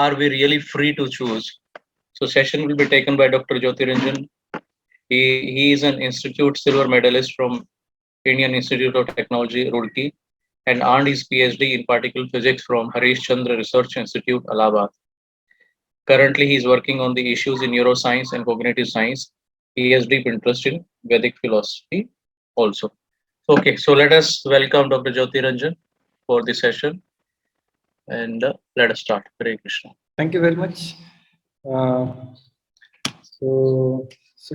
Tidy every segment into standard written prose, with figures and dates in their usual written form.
are we really free to choose? So session will be taken by Dr. Jyotiranjan. He is an Institute Silver Medalist from Indian Institute of Technology, Roorkee, and earned his PhD in particle physics from Harish Chandra Research Institute, Allahabad. Currently, he is working on the issues in neuroscience and cognitive science. He has deep interest in Vedic philosophy also. Okay, so let us welcome Dr. Jyoti Ranjan for the session and let us start. Hare Krishna. Thank you very much. Uh, so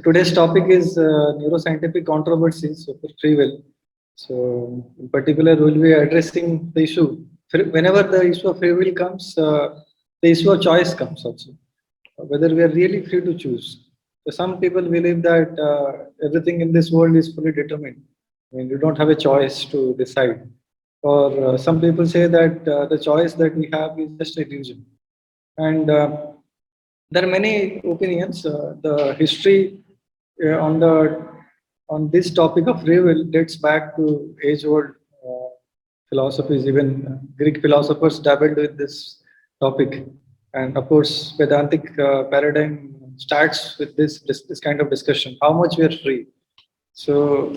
today's topic is neuroscientific controversies of free will. So in particular, we'll be addressing the issue. Whenever the issue of free will comes, the issue of choice comes also. Whether we are really free to choose. So some people believe that everything in this world is fully determined. I mean, you don't have a choice to decide. Or some people say that the choice that we have is just an illusion. And there are many opinions. The history on this topic of free will dates back to age-old philosophies. Even Greek philosophers dabbled with this topic, and of course, Vedantic paradigm starts with this kind of discussion: how much we are free. So,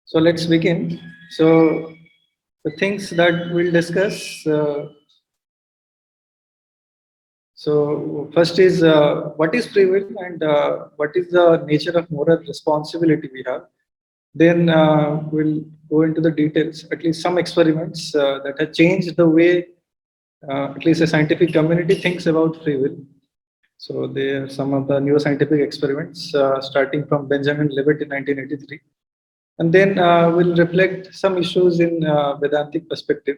so let's begin. So, the things that we'll discuss. So first is what is free will and what is the nature of moral responsibility we have. Then we'll go into the details, at least some experiments that have changed the way at least the scientific community thinks about free will. So there are some of the neuroscientific experiments starting from Benjamin Libet in 1983. And then we'll reflect some issues in Vedantic perspective.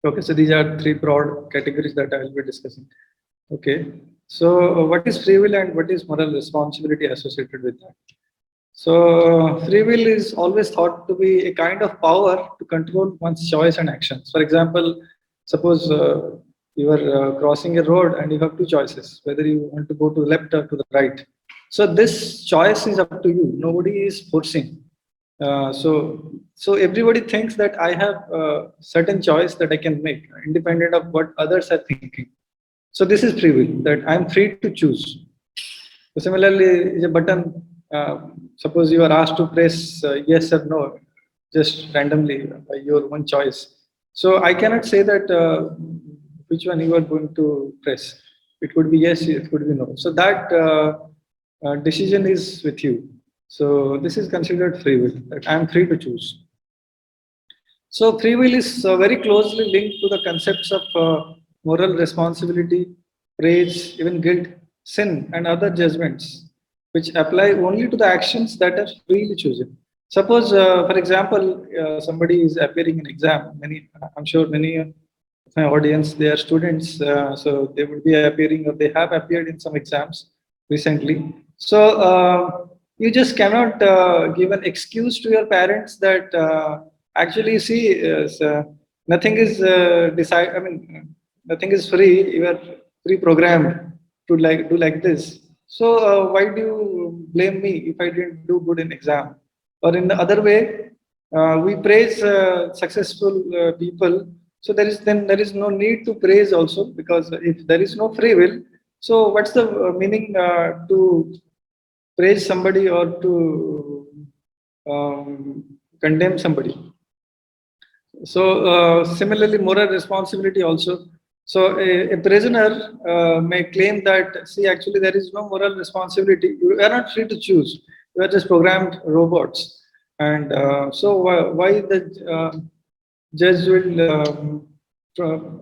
Okay, so these are three broad categories that I will be discussing. Okay, so what is free will and what is moral responsibility associated with that? So free will is always thought to be a kind of power to control one's choice and actions. For example, suppose you are crossing a road and you have two choices, whether you want to go to the left or to the right. So this choice is up to you. Nobody is forcing. So everybody thinks that I have a certain choice that I can make, independent of what others are thinking. So this is free will, that I'm free to choose. So similarly, a button. Suppose you are asked to press yes or no, just randomly by your one choice. So I cannot say that which one you are going to press. It could be yes, it could be no. So that decision is with you. So this is considered free will, that I am free to choose. So free will is very closely linked to the concepts of moral responsibility, praise, even guilt, sin, and other judgments, which apply only to the actions that are freely chosen. Suppose, for example, somebody is appearing in exam. I'm sure many of my audience, they are students, so they would be appearing or they have appeared in some exams recently. So you just cannot give an excuse to your parents that actually see nothing is decide. I mean, nothing is free. You are pre-programmed to like do like this. So why do you blame me if I didn't do good in exam? Or in the other way, we praise successful people. So there is no need to praise also, because if there is no free will, so what's the meaning to praise somebody or to condemn somebody? So similarly, moral responsibility also. So a prisoner may claim that, see, actually there is no moral responsibility. You are not free to choose. You are just programmed robots. And so why the judge will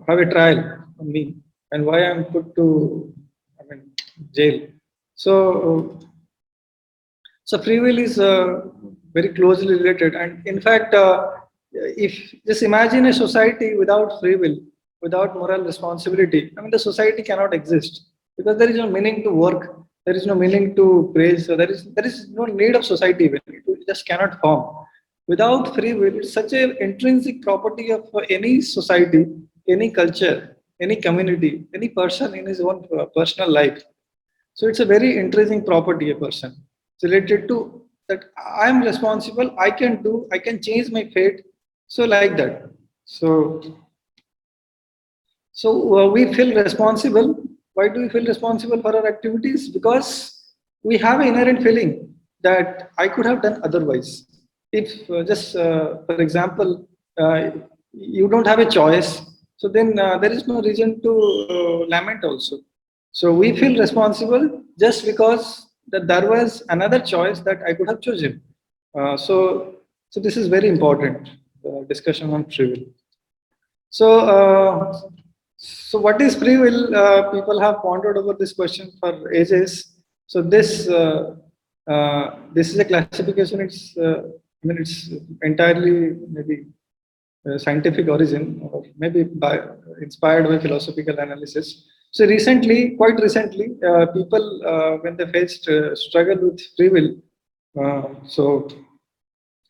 have a trial on me, and why I'm put to, I mean, jail? So so free will is very closely related, and in fact, if just imagine a society without free will, without moral responsibility, I mean, the society cannot exist, because there is no meaning to work, there is no meaning to praise, so there is no need of society even. It just cannot form. Without free will, it's such an intrinsic property of any society, any culture, any community, any person in his own personal life. So it's a very intrinsic property, a person. It's related to that I am responsible, I can do, I can change my fate. So like that. So So we feel responsible. Why do we feel responsible for our activities? Because we have an inherent feeling that I could have done otherwise. If for example, you don't have a choice, so then there is no reason to lament also. So we feel responsible just because that there was another choice that I could have chosen. So this is very important. The discussion on free will. So, what is free will? People have pondered over this question for ages. So this is a classification. It's entirely maybe scientific origin, or maybe inspired by philosophical analysis. So quite recently, people when they faced struggle with free will, so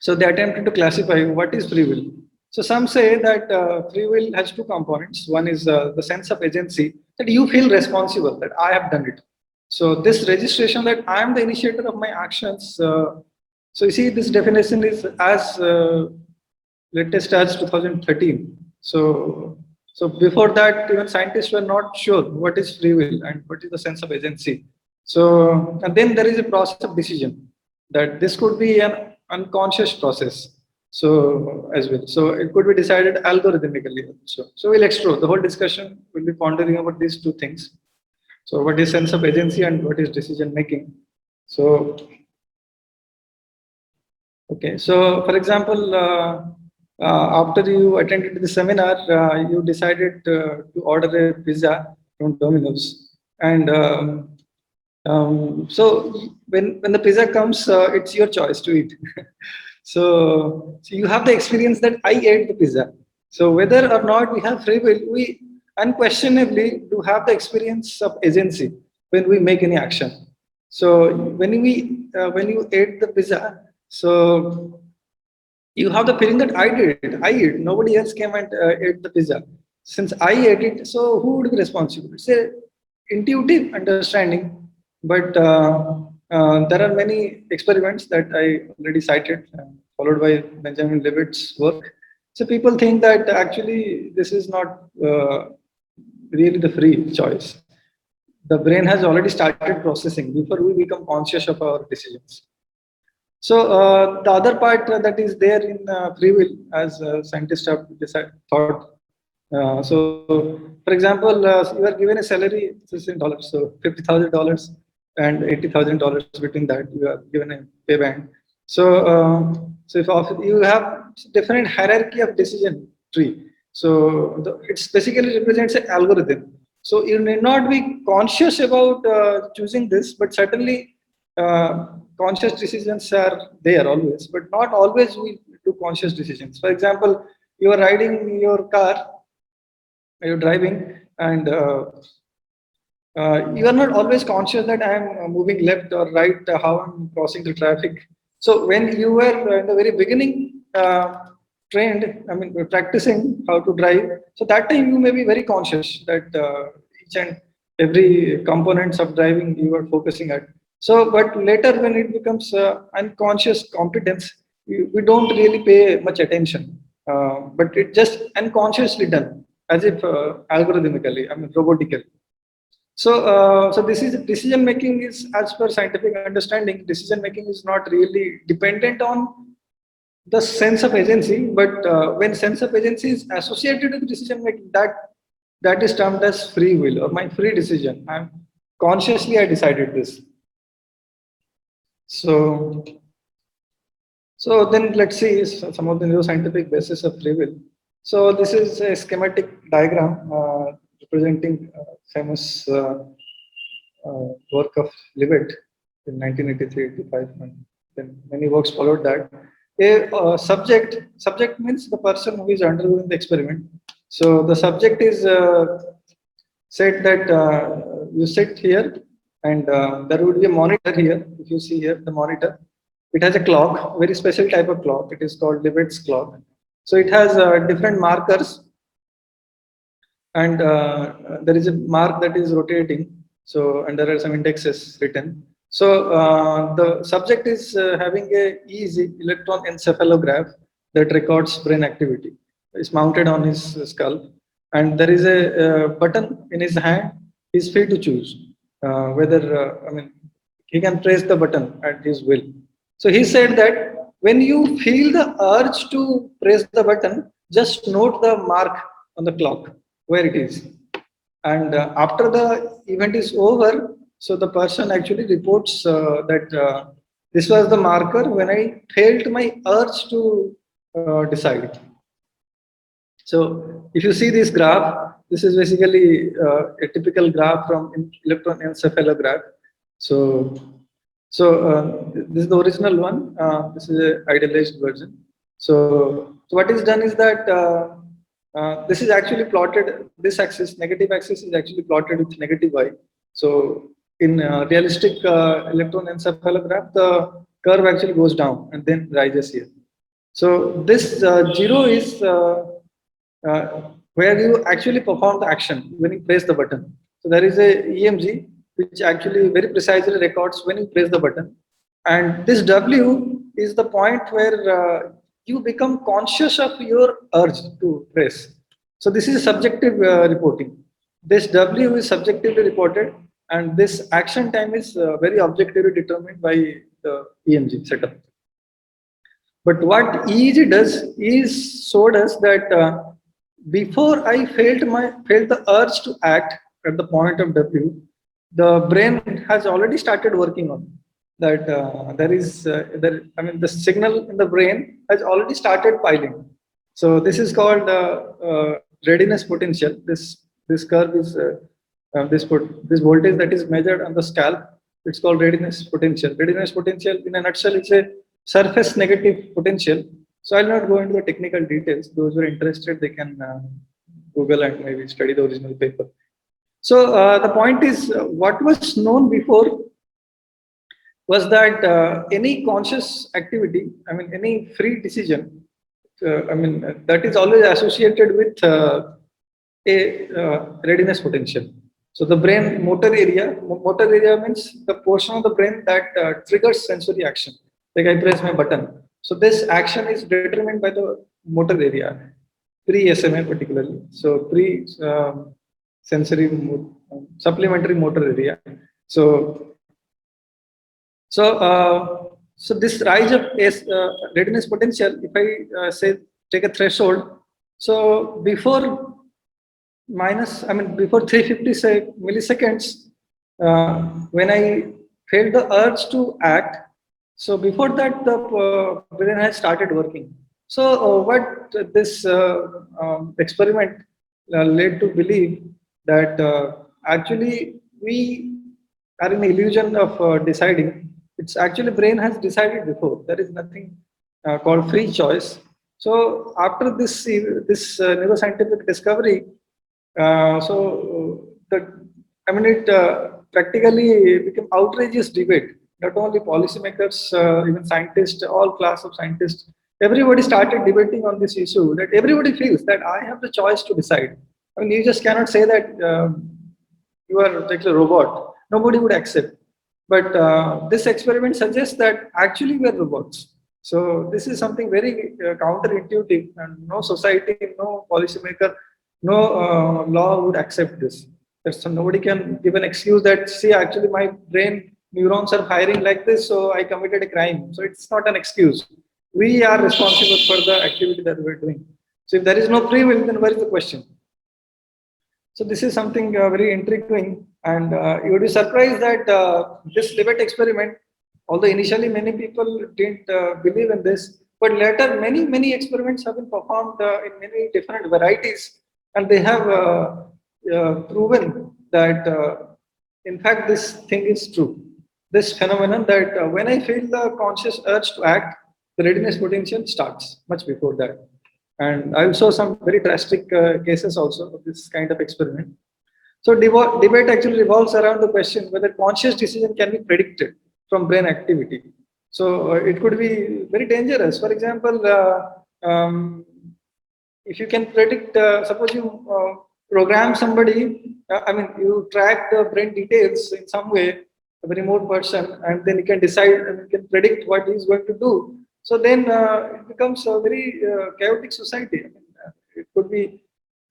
they attempted to classify what is free will. So some say that free will has two components. One is the sense of agency, that you feel responsible, that I have done it. So this registration that I am the initiator of my actions. So you see, this definition is as latest as 2013. So before that, even scientists were not sure what is free will and what is the sense of agency. So and then there is a process of decision, that this could be an unconscious process. So as well, so it could be decided algorithmically. So we'll explore the whole discussion. We'll be pondering about these two things. So what is sense of agency and what is decision making? So okay, so for example, after you attended the seminar, you decided to order a pizza from Domino's, and so when the pizza comes, it's your choice to eat. So you have the experience that I ate the pizza. So whether or not we have free will, we unquestionably do have the experience of agency when we make any action. So when you ate the pizza, so you have the feeling that I did it. I ate. Nobody else came and ate the pizza. Since I ate it, so who would be responsible? It's a intuitive understanding, but there are many experiments that I already cited, followed by Benjamin Levitt's work. So people think that actually this is not really the free choice. The brain has already started processing before we become conscious of our decisions. So the other part that is there in free will, as scientists have thought. So, for example, you are given a salary, this is in dollars, so $50,000 and $80,000 between that, you are given a pay band. So if you have different hierarchy of decision tree. So it's basically represents an algorithm. So you need not be conscious about choosing this, but certainly conscious decisions are there always, but not always we do conscious decisions. For example, you are riding your car, you're driving, and you are not always conscious that I am moving left or right, how I'm crossing the traffic. So when you were in the very beginning trained, I mean practicing how to drive, so that time you may be very conscious that each and every components of driving you are focusing at. So, but later when it becomes unconscious competence, we don't really pay much attention, but it just unconsciously done as if algorithmically, I mean robotically. So this is decision making is, as per scientific understanding, decision making is not really dependent on the sense of agency, but when sense of agency is associated with decision making, that is termed as free will or my free decision. I'm consciously I decided this. So so then let's see some of the neuroscientific basis of free will. So this is a schematic diagram representing famous work of Levitt in 1983-85, and then many works followed that. A subject means the person who is undergoing the experiment. So the subject is said that you sit here, and there would be a monitor here. If you see here, the monitor, it has a clock, very special type of clock. It is called Levitt's clock. So it has different markers, and there is a mark that is rotating. So, and there are some indexes written. So the subject is having a EEG, electron encephalograph, that records brain activity. It's mounted on his skull. and there is a button in his hand. He's free to choose whether he can press the button at his will. So he said that when you feel the urge to press the button, just note the mark on the clock where it is, and after the event is over, so the person actually reports that this was the marker when I felt my urge to decide. So if you see this graph, this is basically a typical graph from electroencephalograph. So, this is the original one. This is an idealized version. So what is done is that this is actually plotted. This axis, negative axis, is actually plotted with negative y. So in realistic electroencephalograph, the curve actually goes down and then rises here. So this zero is where you actually perform the action when you press the button. So there is a EMG which actually very precisely records when you press the button, and this W is the point where you become conscious of your urge to press. So this is subjective reporting. This W is subjectively reported, and this action time is very objectively determined by the EMG setup. But what EEG does is showed us that before I felt the urge to act at the point of W, the brain has already started working on that. There is there. I mean, the signal in the brain has already started piling. So this is called readiness potential. This curve is this voltage that is measured on the scalp. It's called readiness potential. Readiness potential, in a nutshell, it's a surface negative potential. So I'll not go into the technical details. Those who are interested, they can Google and maybe study the original paper. So the point is, what was known before was that any conscious activity, I mean, any free decision, that is always associated with a readiness potential. So the brain motor area means the portion of the brain that triggers sensory action. Like I press my button. So this action is determined by the motor area, pre-SMA particularly. So sensory supplementary motor area. So so this rise of readiness potential, if I say take a threshold, so before before 350 milliseconds, when I felt the urge to act, so before that the brain has started working. So what this experiment led to believe that actually we are in the illusion of deciding. It's actually brain has decided before. There is nothing called free choice. So after this neuroscientific discovery, it practically became outrageous debate. Not only policymakers, even scientists, all class of scientists, everybody started debating on this issue. That everybody feels that I have the choice to decide. I mean, you just cannot say that you are like a robot. Nobody would accept. But this experiment suggests that actually we are robots. So this is something very counterintuitive, and no society, no policymaker, no law would accept this. So nobody can give an excuse that, see, actually my brain neurons are firing like this, so I committed a crime. So it's not an excuse. We are responsible for the activity that we're doing. So if there is no free will, then where is the question? So this is something very intriguing, and you would be surprised that this debate experiment, although initially many people didn't believe in this, but later many experiments have been performed in many different varieties, and they have proven that in fact this thing is true. This phenomenon that when I feel the conscious urge to act, the readiness potential starts much before that. And I saw some very drastic cases also of this kind of experiment. So debate actually revolves around the question whether conscious decision can be predicted from brain activity. So it could be very dangerous. For example, if you can predict, suppose you program somebody, you track the brain details in some way, a remote person, and then you can decide and you can predict what he's going to do. So then it becomes a very chaotic society. It could be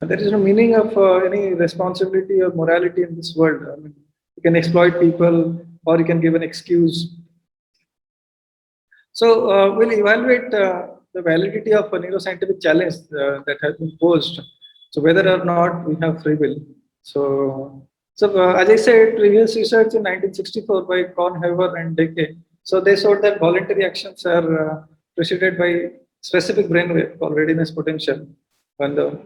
There is no meaning of any responsibility or morality in this world. I mean, you can exploit people or you can give an excuse. So we'll evaluate the validity of a neuroscientific challenge that has been posed. So whether or not we have free will. So as I said, previous research in 1964 by Kornheimer and Decay. So they showed that voluntary actions are preceded by specific brainwave called readiness potential and the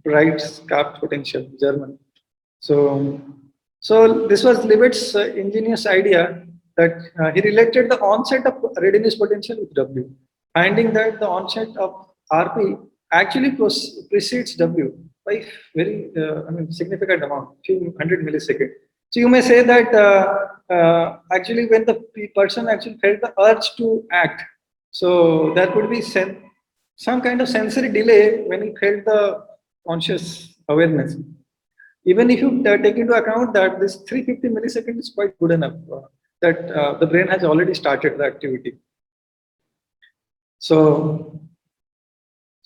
bright scarp potential, German. So, so this was Libet's ingenious idea that he related the onset of readiness potential with W, finding that the onset of RP actually precedes W by very, significant amount, few hundred milliseconds. So you may say that actually when the person actually felt the urge to act, so there could be some kind of sensory delay when he felt the conscious awareness. Even if you take into account that this 350 milliseconds is quite good enough, that the brain has already started the activity. So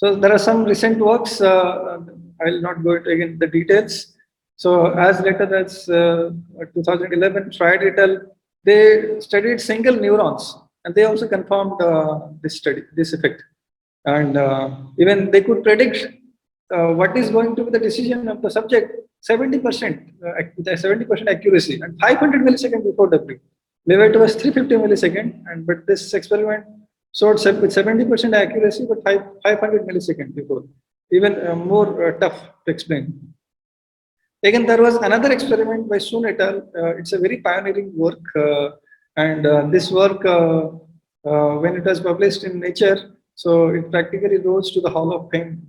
there are some recent works. I will not go into again the details. So as later as 2011, Triad et al. They studied single neurons, and they also confirmed this effect. And even they could predict what is going to be the decision of the subject 70%, with a 70% accuracy and 500 milliseconds before W. Levitt was 350 milliseconds, and but this experiment showed with 70% accuracy, but 500 milliseconds before. Even more tough to explain. Again, there was another experiment by Soon et al. It's a very pioneering work, and this work, when it was published in Nature, so it practically rose to the Hall of Fame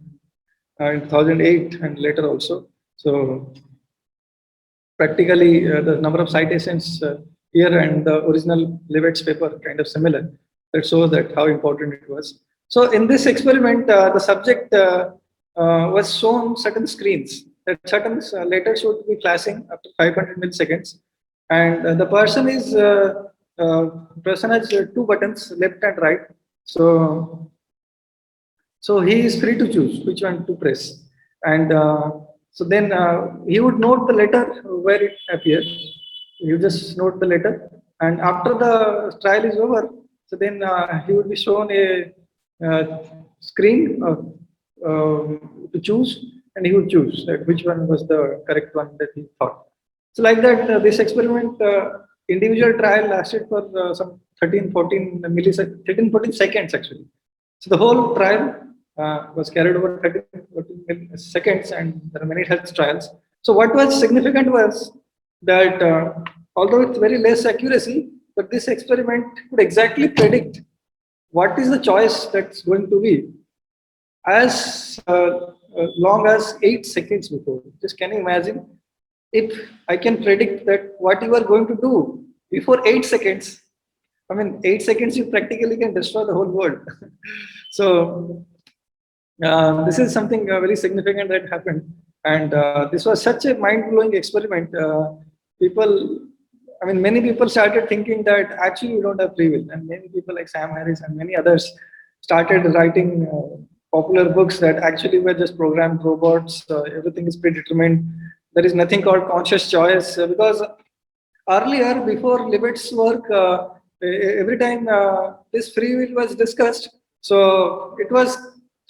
in 2008 and later also. So practically the number of citations here and the original Levitt's paper kind of similar. That shows that how important it was. So in this experiment, the subject was shown certain screens that certain letters would be flashing after 500 milliseconds, and the person has two buttons, left and right. So he is free to choose which one to press, and so then he would note the letter where it appears. You just note the letter, and after the trial is over, so then he would be shown a screen to choose, and he would choose that which one was the correct one that he thought. So like that, this experiment, individual trial lasted for some 13-14 milliseconds, 13-14 seconds actually. So the whole trial was carried over 13-14 seconds, and there are many health trials. So what was significant was that although it's very less accuracy, but this experiment could exactly predict what is the choice that's going to be as long as 8 seconds before. Just can you imagine if I can predict that what you are going to do before 8 seconds? I mean, 8 seconds you practically can destroy the whole world. So this is something very significant that happened, and this was such a mind-blowing experiment. Many people started thinking that actually we don't have free will, and many people like Sam Harris and many others started writing popular books that actually we're just programmed robots. Everything is predetermined. There is nothing called conscious choice because earlier, before Libet's work, every time this free will was discussed, so it was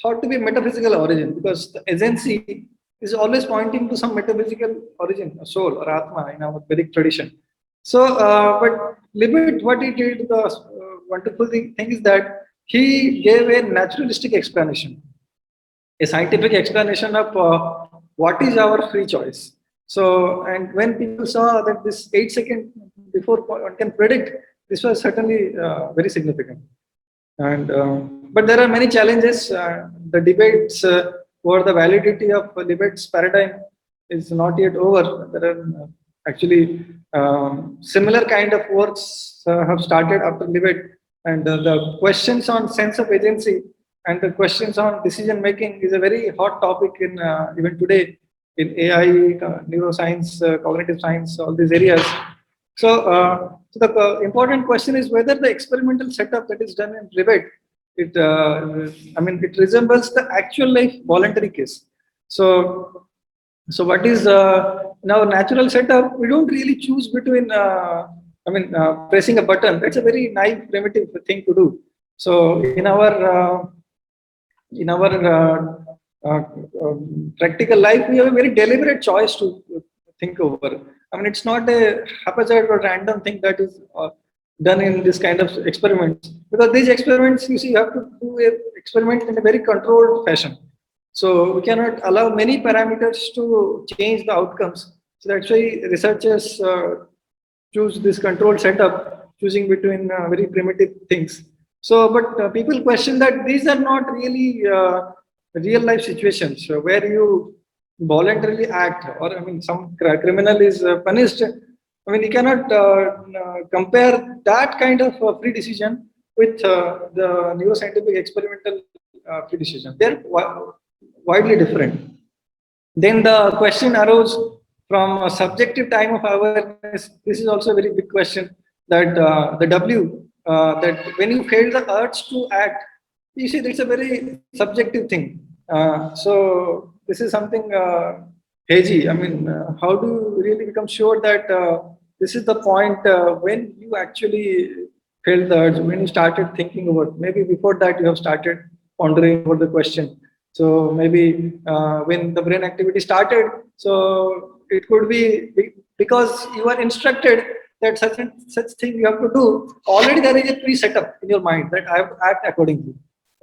thought to be metaphysical origin because the agency is always pointing to some metaphysical origin, a soul or Atma in our Vedic tradition. So, but Libet, what he did, the wonderful thing is that he gave a naturalistic explanation, a scientific explanation of what is our free choice. So, and when people saw that this 8 seconds before one can predict, this was certainly very significant. And but there are many challenges. The debates over the validity of Libet's paradigm is not yet over. There are actually similar kind of works have started after Libet, and the questions on sense of agency and the questions on decision making is a very hot topic in even today in AI, neuroscience, cognitive science, all these areas. So the important question is whether the experimental setup that is done in Libet, it resembles the actual life voluntary case. So, so what is in our natural setup? We don't really choose between. Pressing a button. That's a very naive, primitive thing to do. So in our practical life, we have a very deliberate choice to think over. I mean, it's not a haphazard or random thing that is done in this kind of experiments. Because these experiments, you see, you have to do a experiment in a very controlled fashion. So we cannot allow many parameters to change the outcomes. So that's why researchers choose this controlled setup, choosing between very primitive things. So, but people question that these are not really real life situations where you voluntarily act, or I mean, some criminal is punished. I mean, you cannot compare that kind of free decision with the neuroscientific experimental free decision. They're widely different. Then the question arose from a subjective time of awareness. This is also a very big question, that the W, that when you feel the urge to act, you see, it's a very subjective thing. So this is something hazy. I mean, how do you really become sure that this is the point when you actually felt the urge, when you started thinking about, maybe before that you have started pondering over the question. So maybe when the brain activity started, so it could be because you are instructed that such thing you have to do. Already there is a pre-setup in your mind that I have to act accordingly.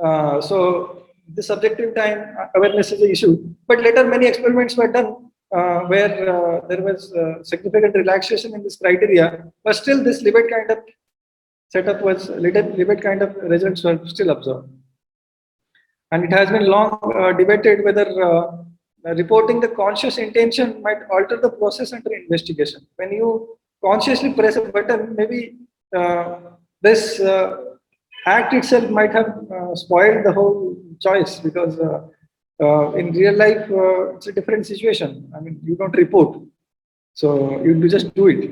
So the subjective time awareness is an issue. But later many experiments were done where there was significant relaxation in this criteria, but still this Libet kind of setup was Libet kind of results were still observed. And it has been long debated whether reporting the conscious intention might alter the process under investigation. When you consciously press a button, maybe this act itself might have spoiled the whole choice, because in real life it's a different situation. I mean, you don't report, so you just do it.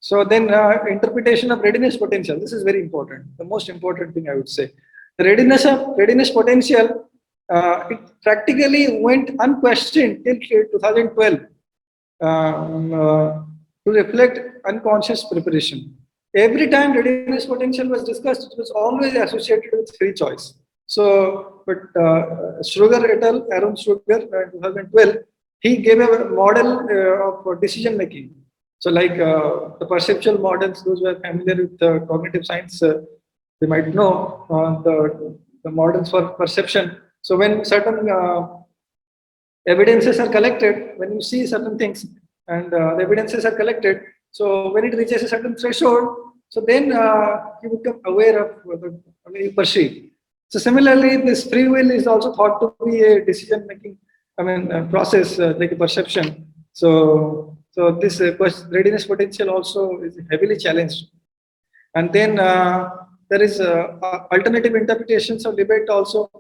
So then interpretation of readiness potential. This is very important. The most important thing I would say. The readiness potential, it practically went unquestioned till 2012 to reflect unconscious preparation. Every time readiness potential was discussed, it was always associated with free choice. So, but Schruger et al., Aaron Schruger, in 2012, he gave a model of decision making. So, like the perceptual models, those who are familiar with cognitive science, they might know the models for perception. So when certain evidences are collected, when you see certain things and the evidences are collected, so when it reaches a certain threshold, so then you become aware of you perceive. So similarly, this free will is also thought to be a decision making, process like a perception. So this readiness potential also is heavily challenged. And then there is alternative interpretations of Libet also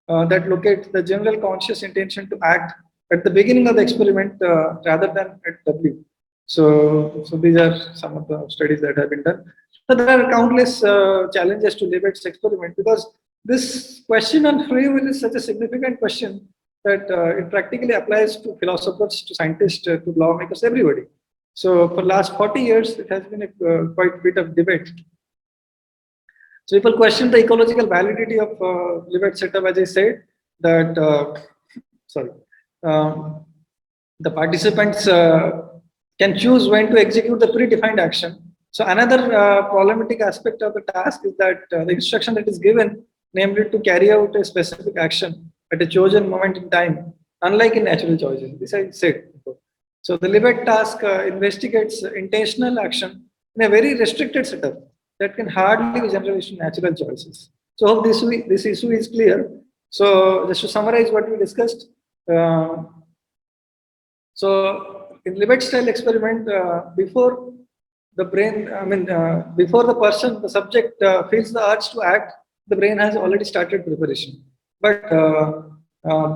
that look at the general conscious intention to act at the beginning of the experiment rather than at W. So these are some of the studies that have been done. So there are countless challenges to Libet's experiment, because this question on free will is such a significant question that it practically applies to philosophers, to scientists, to lawmakers, everybody. So for last 40 years, it has been a quite bit of debate. So people question the ecological validity of Libet setup, as I said, that the participants can choose when to execute the predefined action. So another problematic aspect of the task is that the instruction that is given, namely to carry out a specific action at a chosen moment in time, unlike in natural choices. This I said before. So the Libet task investigates intentional action in a very restricted setup that can hardly be generalized to natural choices. So hope this issue is clear. So just to summarize what we discussed. So in Libet style experiment, before the brain, before the person, the subject feels the urge to act, the brain has already started preparation. But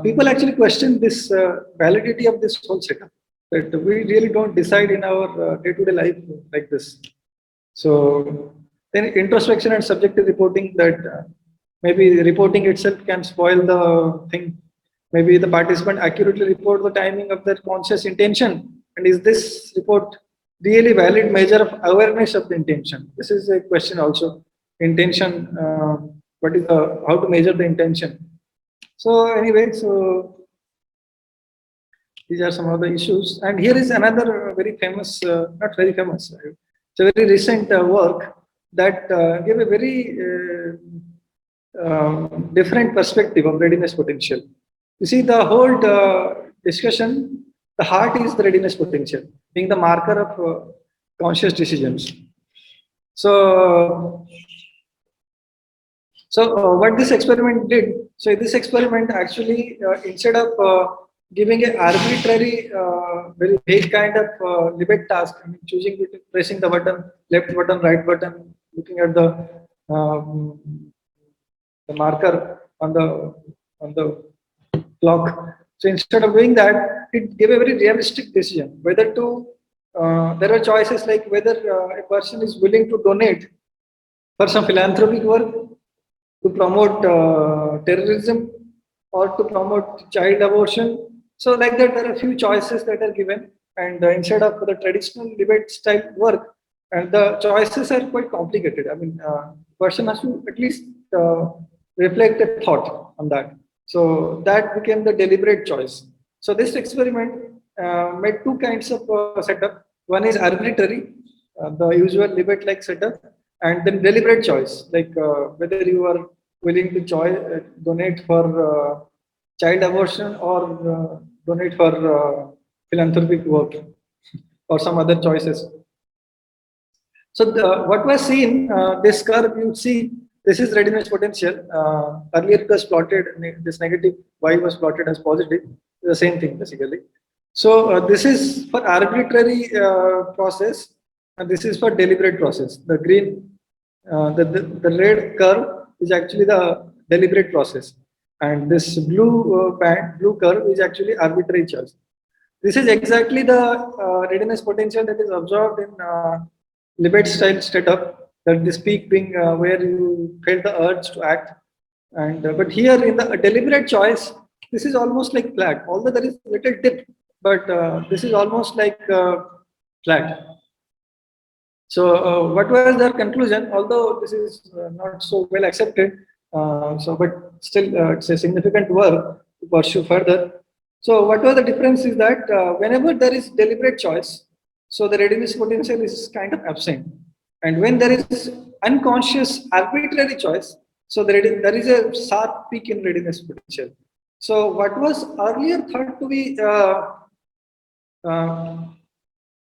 people actually question this validity of this whole setup, that we really don't decide in our day-to-day life like this. So then introspection and subjective reporting, that maybe reporting itself can spoil the thing. Maybe the participant accurately report the timing of their conscious intention. And is this report really valid measure of awareness of the intention? This is a question also. Intention, what is how to measure the intention? So anyway, so these are some of the issues. And here is another very famous, not very famous, it's a very recent work that gave a very different perspective of readiness potential. You see, the whole discussion, the heart is the readiness potential, being the marker of conscious decisions. So, what this experiment did, so this experiment actually, instead of giving an arbitrary, very vague kind of limit task, I mean, choosing between pressing the button, left button, right button, looking at um, the marker on the clock. So instead of doing that, it gave a very realistic decision whether to. There are choices like whether a person is willing to donate for some philanthropic work, to promote terrorism, or to promote child abortion. So like that, there are a few choices that are given, and instead of the traditional debate style work, and the choices are quite complicated. I mean, person has to at least reflect a thought on that. So that became the deliberate choice. So this experiment made two kinds of setup. One is arbitrary, the usual debate-like setup, and then deliberate choice, like whether you are willing to donate for child abortion or donate for philanthropic work or some other choices. So what was seen, this curve you see, this is readiness potential. Earlier it was plotted, this negative y was plotted as positive, the same thing basically. So this is for arbitrary process, and this is for deliberate process. The green, the red curve is actually the deliberate process, and this blue curve is actually arbitrary choice. This is exactly the readiness potential that is observed in Libet style setup, that this peak being where you felt the urge to act. And but here in the deliberate choice, this is almost like flat, although there is little dip, but this is almost like flat. So what was their conclusion? Although this is not so well accepted, but still it's a significant work to pursue further. So what was the difference is that whenever there is deliberate choice, so the readiness potential is kind of absent. And when there is unconscious arbitrary choice, so there is a sharp peak in readiness potential. So what was earlier thought to be uh,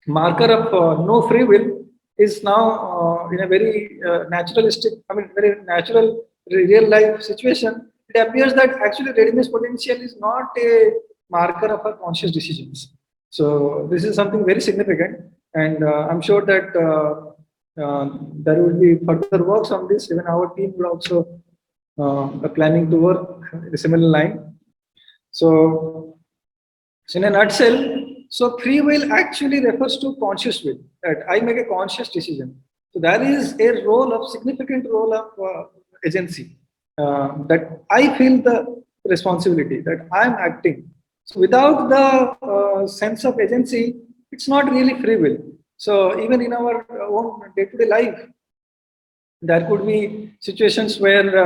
marker of no free will is now in a very naturalistic, I mean, very natural real life situation. It appears that actually readiness potential is not a marker of our conscious decisions. So this is something very significant, and I'm sure that there will be further works on this. Even our team will also planning to work in a similar line. So in a nutshell, so free will actually refers to conscious will. That I make a conscious decision. So there is a role of significant role of agency. That I feel the responsibility that I am acting. So without the sense of agency, it's not really free will. So even in our own day-to-day life, there could be situations where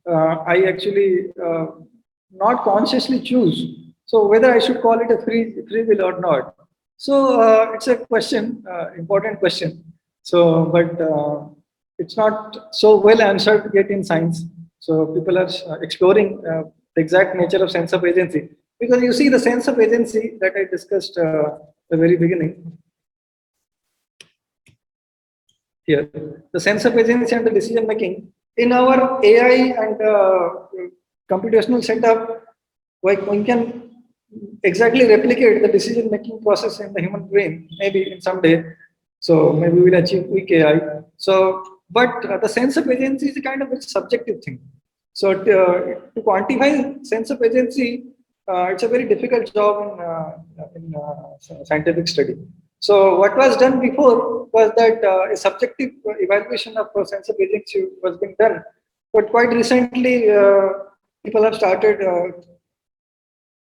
I actually not consciously choose. So whether I should call it a free will or not. So it's a question, important question. So, but it's not so well answered yet in science. So people are exploring the exact nature of sense of agency, because you see the sense of agency that I discussed at the very beginning. Here, the sense of agency and the decision making in our AI and computational setup, like one can exactly replicate the decision making process in the human brain, maybe in some day. So maybe we'll achieve quick AI. So, but the sense of agency is a kind of a subjective thing. So to quantify sense of agency, it's a very difficult job in scientific study. So what was done before was that a subjective evaluation of sense of agency was being done. But quite recently, people have started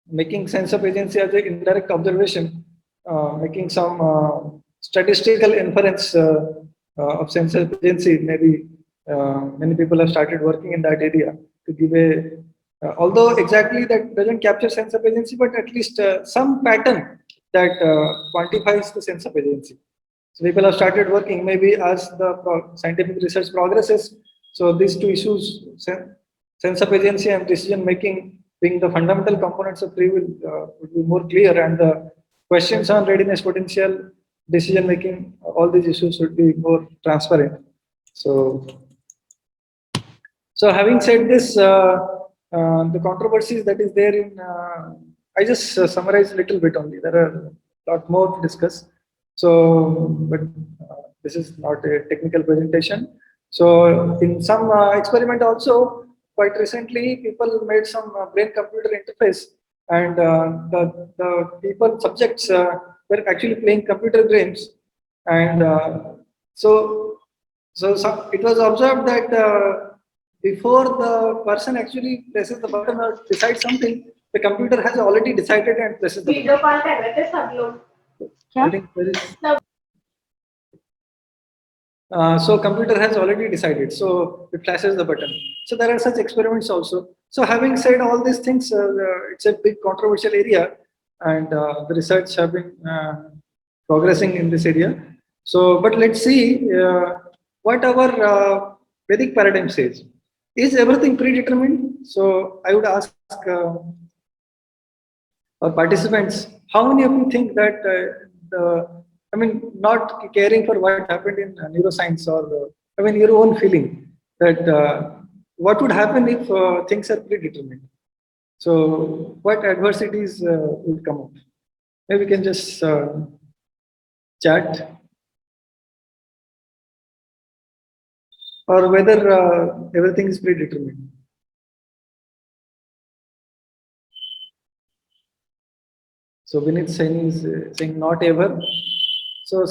making sense of agency as an indirect observation, making some statistical inference of sense of agency. Maybe many people have started working in that area to give a, although exactly that doesn't capture sense of agency, but at least some pattern that quantifies the sense of agency. So people have started working maybe as the scientific research progresses. So these two issues, sense of agency and decision making, being the fundamental components of free will, would be more clear, and the questions on readiness potential, decision making, all these issues would be more transparent. So, so having said this, the controversies that is there in, I just summarize a little bit only. There are a lot more to discuss. So, but this is not a technical presentation. So, in some experiment also, quite recently, people made some brain-computer interface, and the people subjects were actually playing computer games, and so it was observed that before the person actually presses the button or decides something, the computer has already decided and presses the video button. Call कर रहे थे सब लोग I think there is. So computer has already decided, so it flashes the button. So there are such experiments also. So having said all these things, it's a big controversial area, and the research have been progressing in this area. So, but let's see what our Vedic paradigm says. Is everything predetermined? So I would ask our participants, how many of you think that I mean, not caring for what happened in neuroscience, or I mean, your own feeling that what would happen if things are predetermined? So, what adversities would come up? Maybe we can just chat, or whether everything is predetermined. So Vinit Saini is saying not ever. So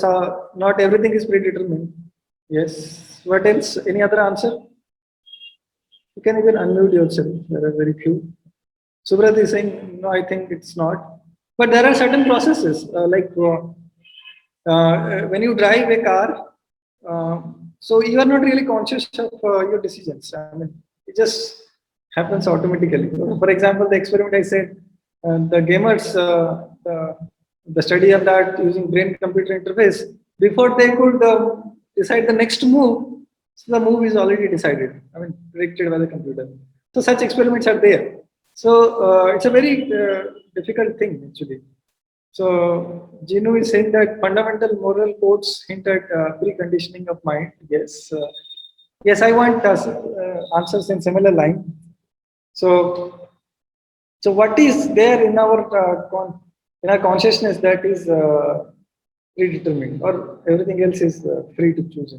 not everything is predetermined. Yes. What else? Any other answer? You can even unmute yourself. There are very few. Subrat is saying no. I think it's not. But there are certain processes when you drive a car. So you are not really conscious of your decisions. I mean, it just happens automatically. For example, the experiment I said, the gamers, the study of that using brain-computer interface, before they could decide the next move, so the move is already decided. I mean, predicted by the computer. So such experiments are there. So it's a very difficult thing actually. So Ginu is saying that fundamental moral codes hint at preconditioning of mind. Yes, yes, I want answers in similar line. So, so what is there in our consciousness that is predetermined, or everything else is free to choose?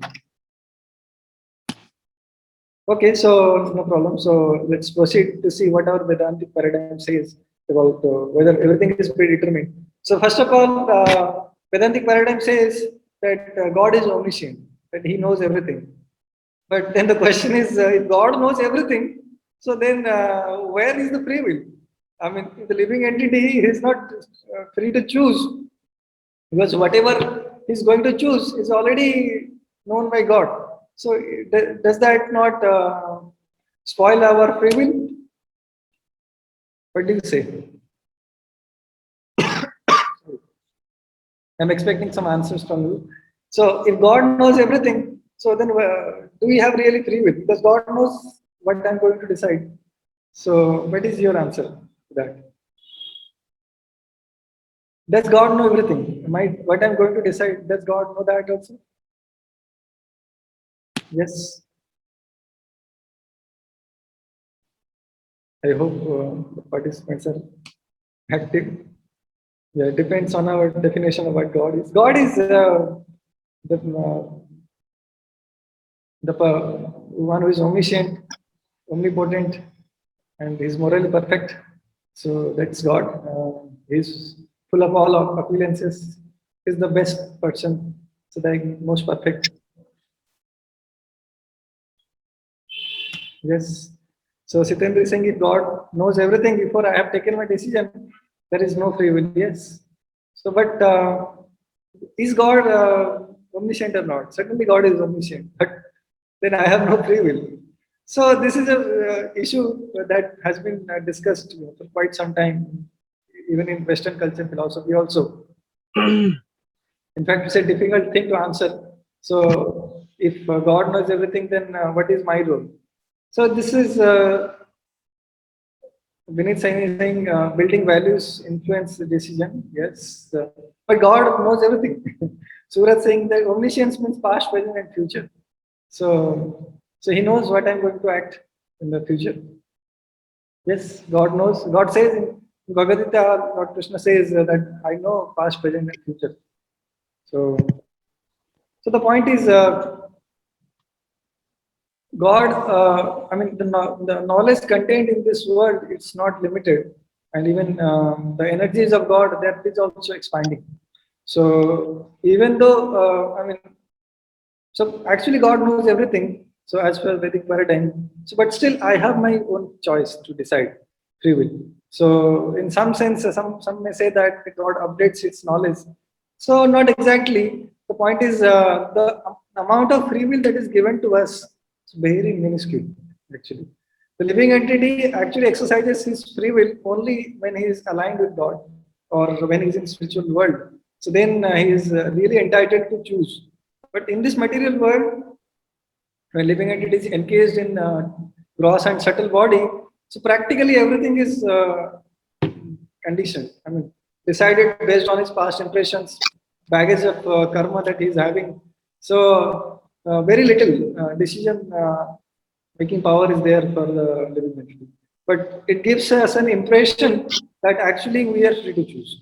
Okay, so no problem. So let's proceed to see what our Vedantic paradigm says about whether everything is predetermined. So first of all, Vedantic paradigm says that God is omniscient, that He knows everything. But then the question is, if God knows everything, so then where is the free will? I mean, the living entity is not free to choose, because whatever he's going to choose is already known by God. So does that not spoil our free will? What do you say? I'm expecting some answers from you. So if God knows everything, so then do we have really free will? Because God knows what I'm going to decide. So what is your answer to that? Does God know everything? What I'm going to decide, does God know that also? Yes. I hope the participants are active. Yeah, it depends on our definition of what God is. God is the one who is omniscient, omnipotent, and is morally perfect. So that's God. He's full of all of appearances. He's the best person, so the most perfect. Yes. So Sitendra is saying if God knows everything before I have taken my decision, there is no free will. Yes. So, but is God omniscient or not? Certainly, God is omniscient, but then I have no free will. So, this is a issue that has been discussed for quite some time, even in Western culture philosophy also. In fact, it's a difficult thing to answer. So, if God knows everything, then what is my role? So, this is Vinit Saini is saying building values influence the decision. Yes, but God knows everything. Suraj saying that omniscience means past, present, and future. So He knows what I'm going to act in the future. Yes, God knows. God says in Bhagavad Gita, Lord Krishna says that I know past, present, and future. So, so the point is, God, I mean, the knowledge contained in this world, it's not limited. And even the energies of God, that is also expanding. So even though, I mean, so actually God knows everything. So as per Vedic paradigm, so but still I have my own choice to decide, free will. So in some sense, some may say that God updates its knowledge. So not exactly. The point is the amount of free will that is given to us is very minuscule actually. The living entity actually exercises his free will only when he is aligned with God or when he is in spiritual world. So then he is really entitled to choose. But in this material world, when living entity is encased in gross and subtle body, so practically everything is conditioned. I mean, decided based on his past impressions, baggage of karma that he is having. So very little decision making power is there for the living entity. But it gives us an impression that actually we are free to choose.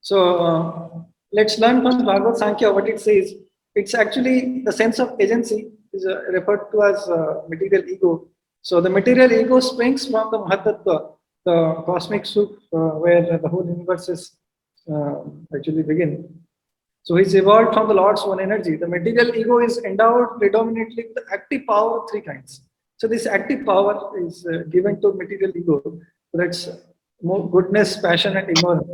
So let's learn from Bhagavad Sankhya what it says. It's actually the sense of agency is referred to as material ego. So the material ego springs from the Mahatattva, the cosmic soup where the whole universe is actually begin. So he's evolved from the Lord's own energy. The material ego is endowed predominantly with active power of three kinds. So this active power is given to material ego. That's more goodness, passion, and ignorance.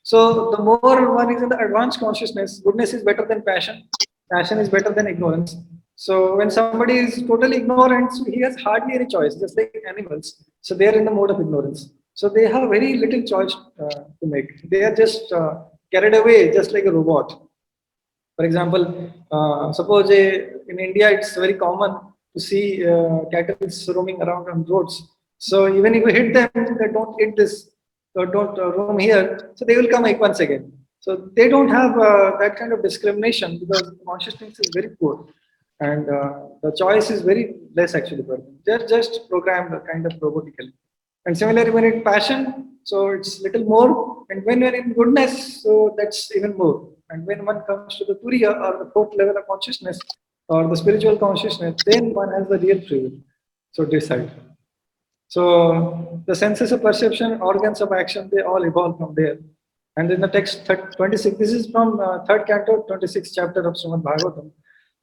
So the more one is in the advanced consciousness, goodness is better than passion. Passion is better than ignorance. So when somebody is totally ignorant, so he has hardly any choice, just like animals. So they are in the mode of ignorance. So they have very little choice to make. They are just carried away, just like a robot. For example, suppose in India it's very common to see cattle roaming around on roads. So even if you hit them, they don't hit this, or don't roam here. So they will come like once again. So they don't have that kind of discrimination because consciousness is very poor, and the choice is very less actually for them. They're just programmed kind of robotically. And similarly, when it's passion, so it's little more. And when you're in goodness, so that's even more. And when one comes to the Turiya or the fourth level of consciousness or the spiritual consciousness, then one has the real free will. So decide. So the senses of perception, organs of action, they all evolve from there. And in the text 26, this is from third canto, 26th chapter of Srimad Bhagavatam.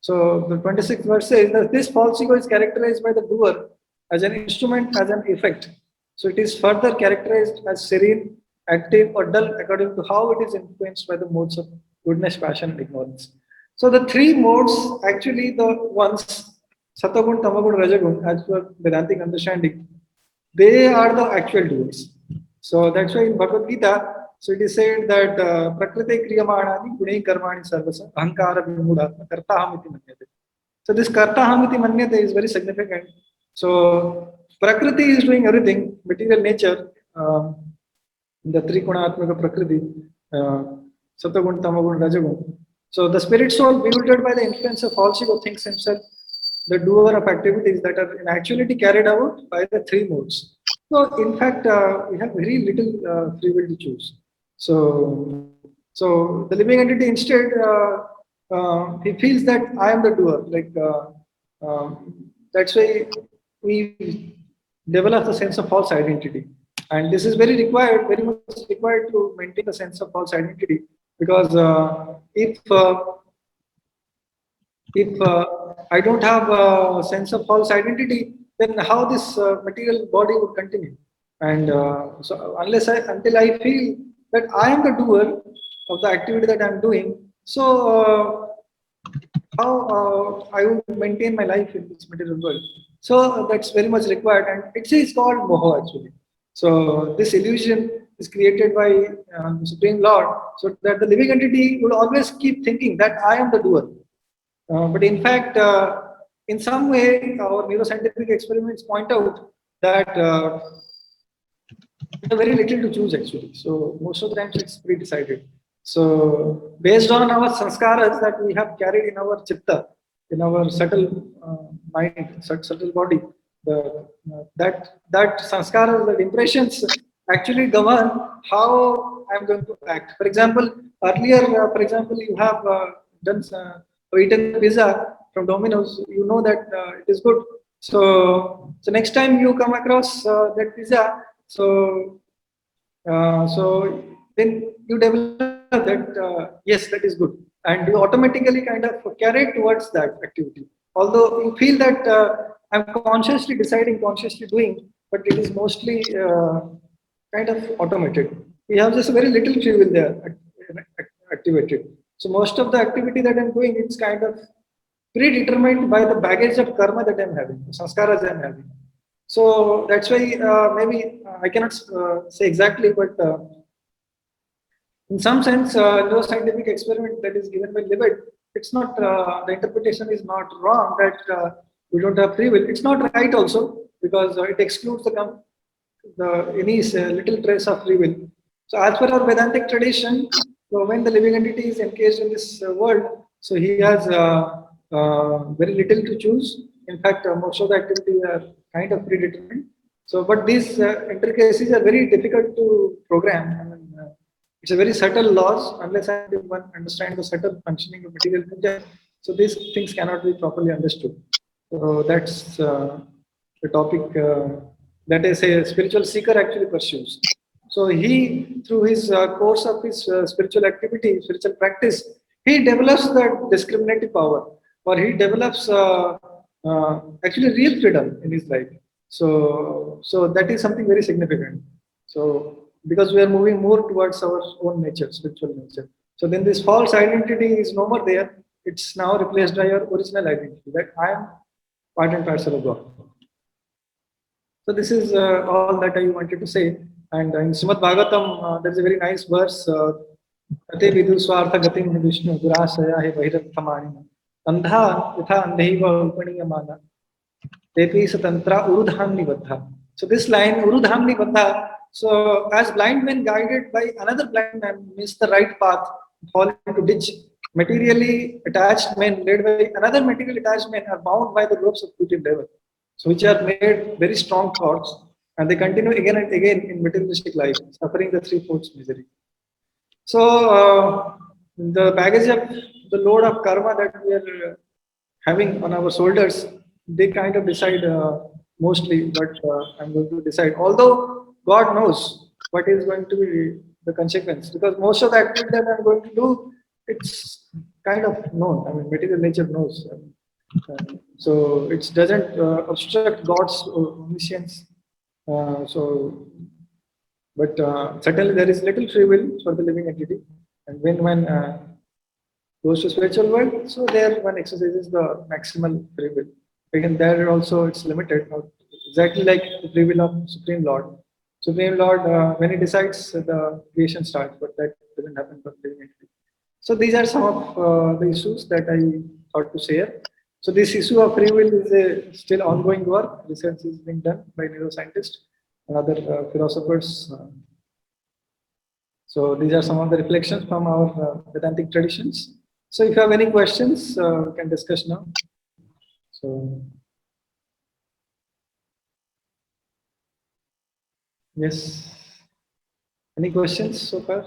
So the 26th verse says that this false ego is characterized by the doer as an instrument, as an effect. So it is further characterized as serene, active, or dull according to how it is influenced by the modes of goodness, passion, and ignorance. So the three modes, actually the ones, Satagun, Tamagun, Rajagun, as per Vedantic understanding, they are the actual doers. So that's why in Bhagavad Gita, so it is said that Prakriti Kriyamanani Guni Karmani Sarvasa Ahankara Vimudatma Kartahamiti Manyate. So this Kartahamiti Manyate is very significant. So Prakriti is doing everything, material nature, the Trigunatmaka Prakriti, Satagun, Tamagun, Rajagun. So the spirit soul bewildered by the influence of false ego thinks himself the doer of activities that are in actuality carried out by the three modes. So in fact, we have very little free will to choose. So the living entity instead, he feels that I am the doer. Like that's why we develop the sense of false identity, and this is very much required to maintain the sense of false identity. Because if I don't have a sense of false identity, then how this material body would continue? And so until I feel that I am the doer of the activity that I'm doing, so how I will maintain my life in this material world. So that's very much required, and it is called moho actually. So this illusion is created by the Supreme Lord, so that the living entity will always keep thinking that I am the doer. But in fact, in some way, our neuroscientific experiments point out that very little to choose actually. So most of the times it's pre-decided. So based on our sanskaras that we have carried in our chitta, in our subtle mind, subtle body, that sanskaras, that impressions actually govern how I'm going to act. For example, earlier, for example, you have done or eaten pizza from Domino's, you know that it is good. So next time you come across that pizza, so then you develop that yes, that is good, and you automatically kind of carry towards that activity. Although you feel that I'm consciously deciding, consciously doing, but it is mostly kind of automated. We have just very little free will there activated. So most of the activity that I'm doing, it's kind of predetermined by the baggage of karma that I'm having, the sanskaras I'm having. So that's why maybe I cannot say exactly, but in some sense, no scientific experiment that is given by Libet, it's not, the interpretation is not wrong that we don't have free will. It's not right also, because it excludes any little trace of free will. So as per our Vedantic tradition, so when the living entity is engaged in this world, so he has very little to choose. In fact, most of the activities are kind of predetermined. So, but these intricacies are very difficult to program. I mean, it's a very subtle laws unless one understands the subtle functioning of material nature. So these things cannot be properly understood. So that's the topic that is a spiritual seeker actually pursues. So he, through his course of his spiritual activity, spiritual practice, he develops that discriminative power, or he develops actually real freedom in his life. So that is something very significant. So because we are moving more towards our own nature, spiritual nature. So then this false identity is no more there. It's now replaced by your original identity, that I am part and parcel of God. So this is all that I wanted to say. And in Srimad Bhagavatam, there's a very nice verse. Ate vidu swartha gatim Vishnu durasaya he bhairathamani andha yatha andhaiva upaniyamana tepi satantra urudhamni baddha. So this line, urudhamni baddha, so as blind men guided by another blind man miss the right path, fall into ditch, materially attached men led by another materially attached men are bound by the ropes of beauty and level. So which are made very strong thoughts, and they continue again and again in materialistic life, suffering the three-fourths misery. So the baggage of the load of karma that we are having on our shoulders, they kind of decide mostly what I'm going to decide. Although God knows what is going to be the consequence, because most of the activity that I'm going to do, it's kind of known. I mean, material nature knows. So it doesn't obstruct God's omniscience. But certainly there is little free will for the living entity, and when one goes to spiritual world, so there one exercises the maximal free will. Again, there also it's limited, not exactly like the free will of Supreme Lord. Supreme Lord, when he decides, the creation starts, but that doesn't happen for living entity. So these are some of the issues that I thought to share. So this issue of free will is a still ongoing work. Research is being done by neuroscientists and other philosophers. So these are some of the reflections from our Vedantic traditions. So if you have any questions, we can discuss now. So yes, any questions so far?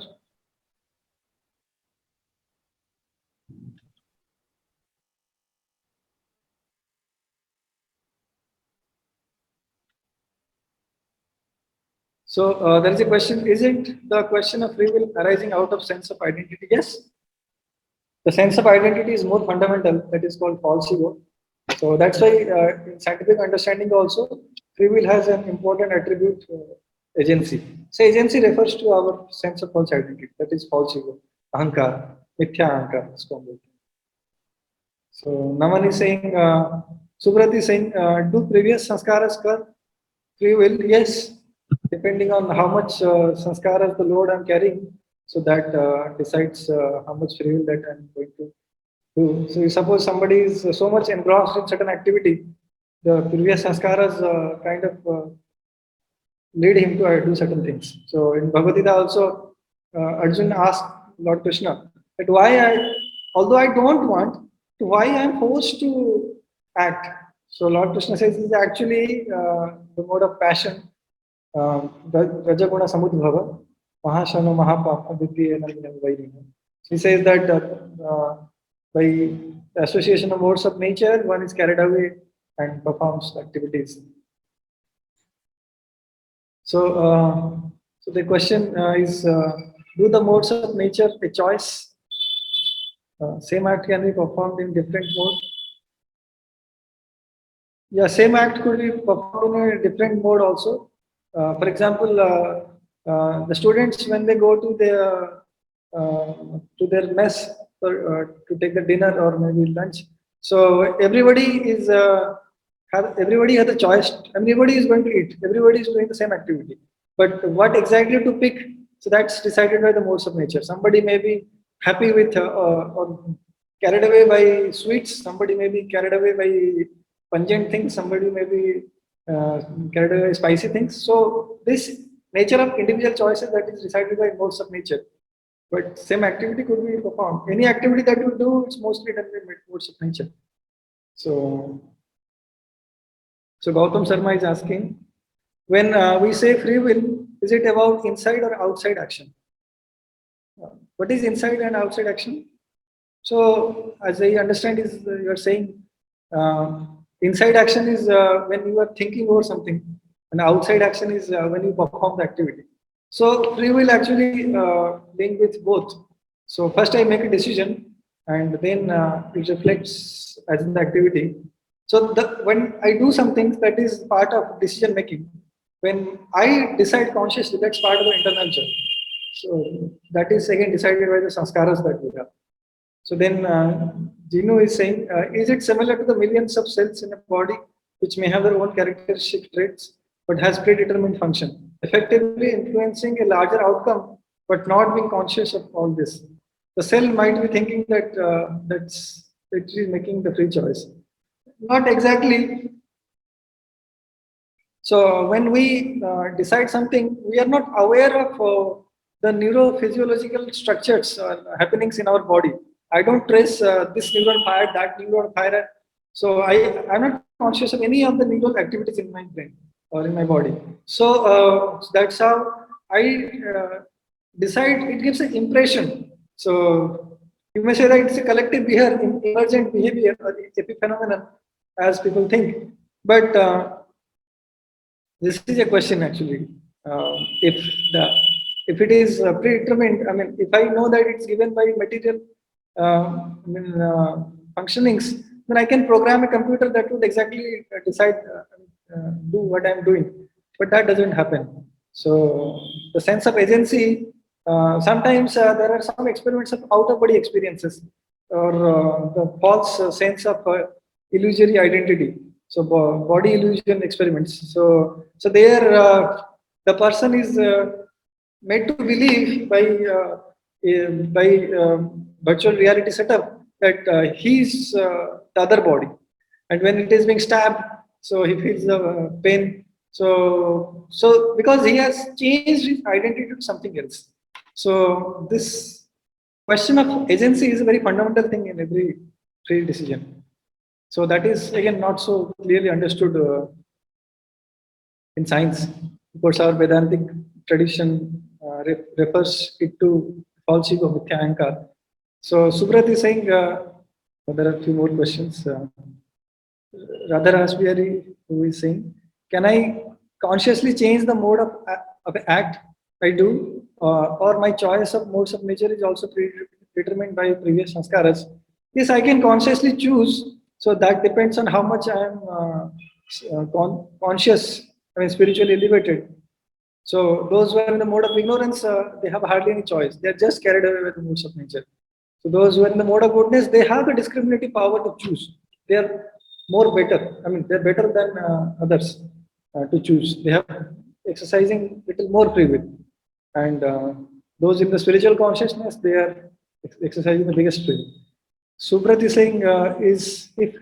So there is a question, isn't the question of free will arising out of sense of identity? Yes. The sense of identity is more fundamental, that is called false ego. So that's why in scientific understanding also, free will has an important attribute, agency. So agency refers to our sense of false identity, that is false ego, ahankar, mithya ahankar. So Naman is saying, Subrat is saying, do previous sanskaras curve free will? Yes, depending on how much sanskaras the load I'm carrying, so that decides how much free will that I'm going to do. So, suppose somebody is so much engrossed in certain activity, the previous sanskaras kind of lead him to do certain things. So, in Bhagavad Gita also, Arjun asked Lord Krishna that although I don't want, why I am forced to act. So, Lord Krishna says this is actually the mode of passion. Rajaguna Samudbhava, Mahashano Mahapapa Vidya. He says that by association of modes of nature, one is carried away and performs activities. So the question is, do the modes of nature a choice? Same act can be performed in different modes. Yeah, same act could be performed in a different mode also. For example, the students when they go to their mess to take the dinner or maybe lunch. So everybody has a choice. Everybody is going to eat. Everybody is doing the same activity. But what exactly to pick? So that's decided by the modes of nature. Somebody may be happy with or carried away by sweets. Somebody may be carried away by pungent things. Somebody may be carried away by spicy things. So this nature of individual choices that is decided by modes of nature. But same activity could be performed. Any activity that you do, it's mostly done by modes of nature. So Gautam Sharma is asking, when we say free will, is it about inside or outside action? What is inside and outside action? So, as I understand, is you are saying inside action is when you are thinking over something, and outside action is when you perform the activity. So, free will actually link with both. So, first I make a decision, and then it reflects as in the activity. So, when I do something that is part of decision making, when I decide consciously, that's part of the internal job. So, that is again decided by the sanskaras that we have. So then Gino is saying, is it similar to the millions of cells in a body which may have their own characteristic traits but has predetermined function, effectively influencing a larger outcome but not being conscious of all this? The cell might be thinking that it is making the free choice. Not exactly. So when we decide something, we are not aware of the neurophysiological structures happenings in our body. I don't trace this neuron fired, that neuron fired. So I'm not conscious of any of the neural activities in my brain or in my body. So that's how I decide. It gives an impression. So you may say that it's a collective behavior, emergent behavior or epiphenomenon, as people think. But this is a question actually. If it is predetermined, I mean, if I know that it's given by material functionings, then I can program a computer that would exactly decide do what I'm doing. But that doesn't happen. So the sense of agency. Sometimes there are some experiments of out-of-body experiences or the false sense of illusory identity. So body illusion experiments. So there the person is made to believe by virtual reality setup that he's the other body, and when it is being stabbed, so he feels the pain. So because he has changed his identity to something else. So this question of agency is a very fundamental thing in every free decision. So that is again not so clearly understood in science, because our Vedantic tradition refers it to false ego, mithya ahankar. So Subrat is saying there are a few more questions. Radha Rasbihari, who is saying, can I consciously change the mode of act I do, or my choice of modes of nature is also predetermined by previous sanskaras? Yes, I can consciously choose So that depends on how much I am conscious, I mean spiritually elevated. So those who are in the mode of ignorance, they have hardly any choice. They are just carried away with the moods of nature. So those who are in the mode of goodness, they have the discriminative power to choose. They are more better. I mean, they're better than others to choose. They have exercising little more free will. And those in the spiritual consciousness, they are exercising the biggest free will. Subrat is saying is if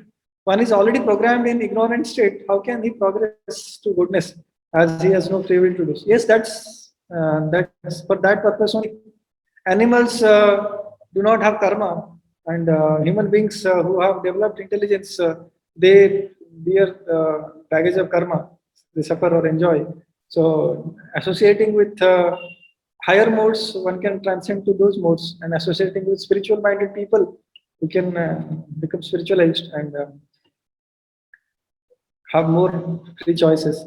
one is already programmed in ignorant state, how can he progress to goodness as he has no free will to do? Yes, that's for that purpose only. Animals do not have karma, and human beings who have developed intelligence, they bear baggage of karma. They suffer or enjoy. So associating with higher modes, one can transcend to those modes, and associating with spiritual-minded people, we can become spiritualized and have more free choices.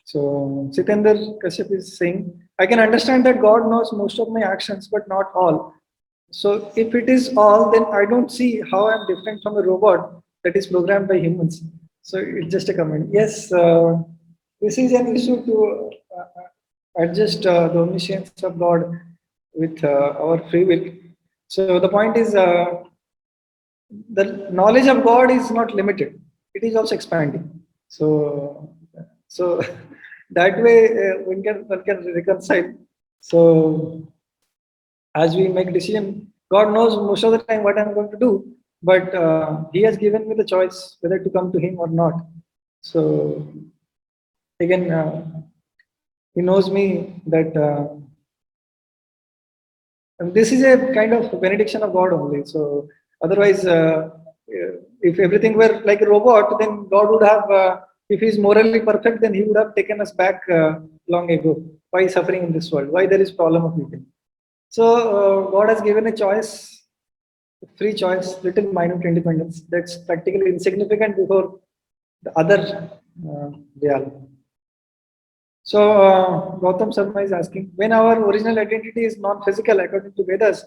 So Sitendra Kashyap is saying, I can understand that God knows most of my actions, but not all. So if it is all, then I don't see how I'm different from a robot that is programmed by humans. So it's just a comment. Yes, this is an issue to adjust the omniscience of God with our free will. So the point is, the knowledge of God is not limited; it is also expanding. So that way one can reconcile. So as we make decision, God knows most of the time what I'm going to do, but He has given me the choice whether to come to Him or not. So again, He knows me that. And this is a kind of benediction of God only. So otherwise, if everything were like a robot, then God would have, if He is morally perfect, then He would have taken us back long ago. Why suffering in this world? Why there is problem of eating? So God has given a choice, free choice, little minute independence that's practically insignificant before the other reality. So Gautam Sharma is asking, when our original identity is non-physical according to Vedas,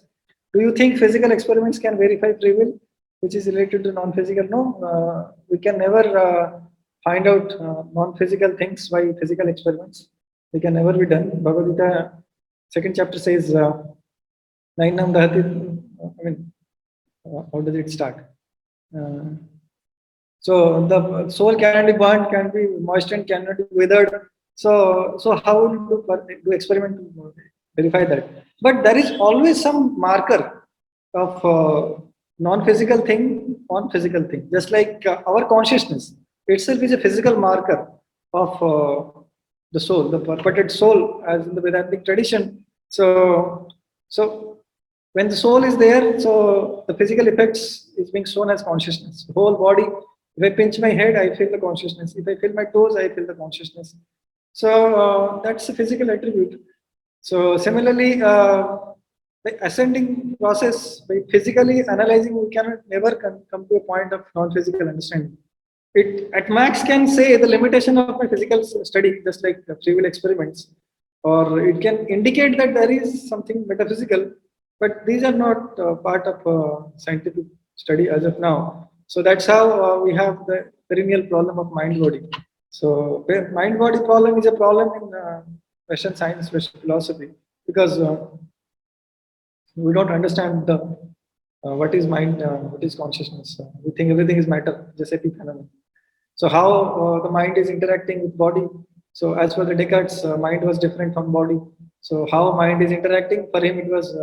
do you think physical experiments can verify free will, which is related to non-physical? No, we can never find out non-physical things by physical experiments. They can never be done. Bhagavad Gita, second chapter says, Nainam Dahati, I mean, how does it start? Uh, so the soul can be burnt, can be moistened, cannot be withered. So how will you do experiment to verify that? But there is always some marker of non-physical thing on physical thing. Just like our consciousness itself is a physical marker of the soul, the purported soul, as in the Vedantic tradition. So when the soul is there, so the physical effects is being shown as consciousness. The whole body, if I pinch my head, I feel the consciousness. If I feel my toes, I feel the consciousness. So that's a physical attribute. So similarly, the ascending process, by physically analyzing, we cannot never come to a point of non-physical understanding. It at max can say the limitation of my physical study, just like free will experiments, or it can indicate that there is something metaphysical, but these are not part of scientific study as of now. So that's how we have the perennial problem of mind-body. So mind-body problem is a problem in Western science, Western philosophy, because we don't understand the what is mind, what is consciousness. We think everything is matter, just epiphenomenon. So how the mind is interacting with body. So as for the Descartes, mind was different from body. So how mind is interacting, for him it was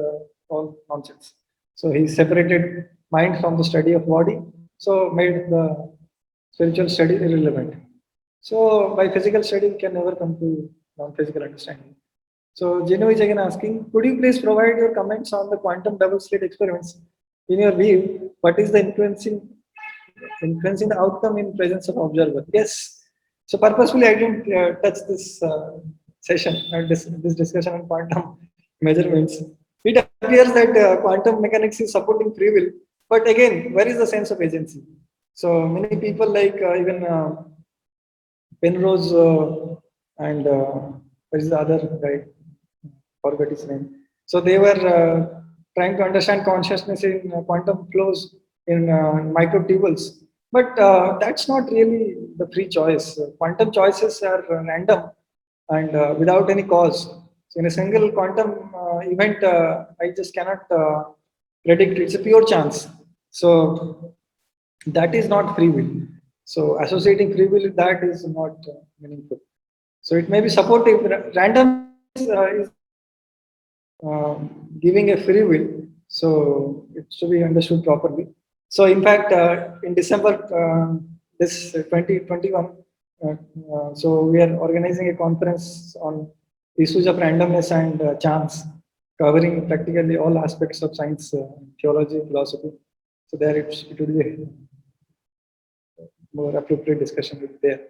all nonsense. So he separated mind from the study of body, so made the spiritual study irrelevant. So by physical study, we can never come to non-physical understanding. So Genu is again asking, could you please provide your comments on the quantum double slit experiments? In your view, what is the influencing the outcome in presence of observer? Yes. So purposefully, I didn't touch this session or this discussion on quantum measurements. It appears that quantum mechanics is supporting free will, but again, where is the sense of agency? So many people like even Penrose and what is the other guy? Forgot his name. So they were trying to understand consciousness in quantum flows in microtubules. But that's not really the free choice. Quantum choices are random and without any cause. So in a single quantum event, I just cannot predict. It's a pure chance. So that is not free will. So associating free will with that is not meaningful. So it may be supportive. Random is giving a free will. So it should be understood properly. So in fact, in December this 2021, so we are organizing a conference on issues of randomness and chance, covering practically all aspects of science, theology, philosophy. So there it will be a more appropriate discussion will be there.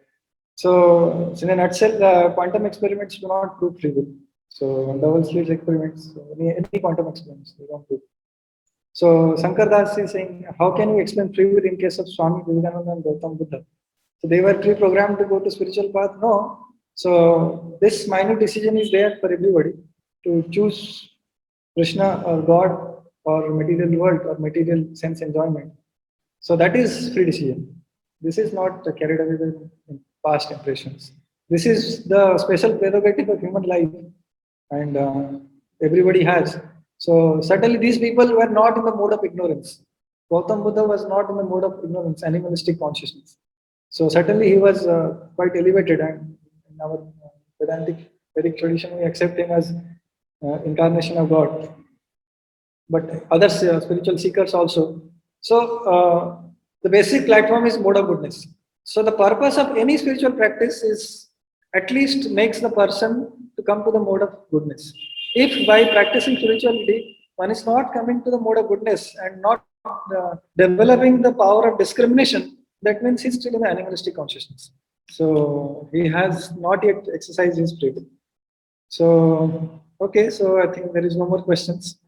So in a nutshell, quantum experiments do not prove free will. So double slit experiments, any quantum experiments, they don't prove. So Shankar Das is saying, how can you explain free will in case of Swami Vivekananda and Gautam Buddha? So they were pre-programmed to go to spiritual path? No. So this minute decision is there for everybody to choose Krishna or God or material world or material sense enjoyment. So that is free decision. This is not carried away with past impressions. This is the special prerogative of human life, and everybody has. So certainly these people were not in the mode of ignorance. Gautam Buddha was not in the mode of ignorance, animalistic consciousness. So certainly he was quite elevated, and in our Vedantic Vedic tradition we accept him as incarnation of God. But other spiritual seekers also. So the basic platform is mode of goodness. So the purpose of any spiritual practice is at least makes the person to come to the mode of goodness. If by practicing spirituality one is not coming to the mode of goodness and not developing the power of discrimination, that means he's still in the animalistic consciousness. So he has not yet exercised his freedom. So okay, so I think there is no more questions.